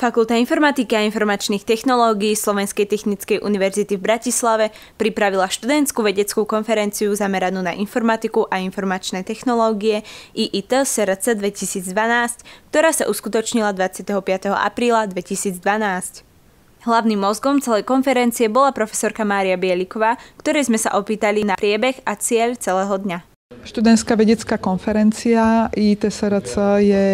Fakulta informatiky a informačných technológií Slovenskej technickej univerzity v Bratislave pripravila študentskú vedeckú konferenciu zameranú na informatiku a informačné technológie IIT SRC 2012, ktorá sa uskutočnila 25. apríla 2012. Hlavným mozgom celej konferencie bola profesorka Mária Bieliková, ktorej sme sa opýtali na priebeh a cieľ celého dňa. Študentská vedecká konferencia IIT SRC je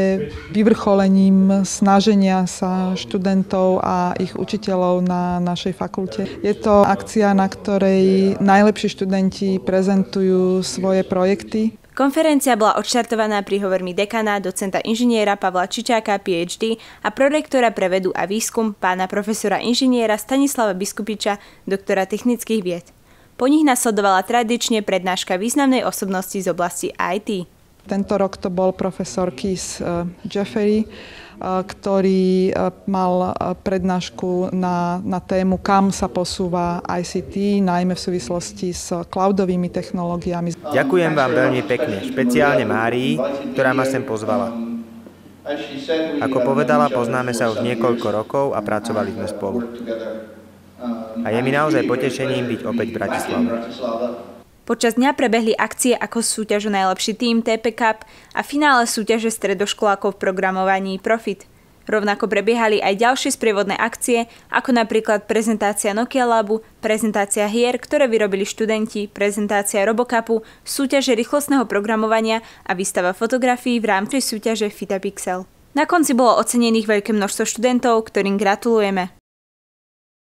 vyvrcholením snaženia sa študentov a ich učiteľov na našej fakulte. Je to akcia, na ktorej najlepší študenti prezentujú svoje projekty. Konferencia bola odštartovaná príhovormi dekana, docenta inžiniera Pavla Čičáka, PhD a prorektora pre vedu a výskum pána profesora inžiniera Stanislava Biskupiča, doktora technických vied. Po nich nasledovala tradične prednáška významnej osobnosti z oblasti IT. Tento rok to bol profesor Keith Jeffery, ktorý mal prednášku na tému, kam sa posúva ICT, najmä v súvislosti s cloudovými technológiami. Ďakujem vám veľmi pekne, špeciálne Márii, ktorá ma sem pozvala. Ako povedala, poznáme sa už niekoľko rokov a pracovali sme spolu. A je mi naozaj potešením byť opäť v Bratislave. Počas dňa prebehli akcie ako súťaž o najlepší tím TP Cup a finále súťaže stredoškolákov v programovaní Profit. Rovnako prebiehali aj ďalšie sprievodné akcie, ako napríklad prezentácia Nokia Labu, prezentácia hier, ktoré vyrobili študenti, prezentácia Robocupu, súťaže rýchlostného programovania a výstava fotografií v rámci súťaže Fitapixel. Na konci bolo ocenených veľké množstvo študentov, ktorým gratulujeme.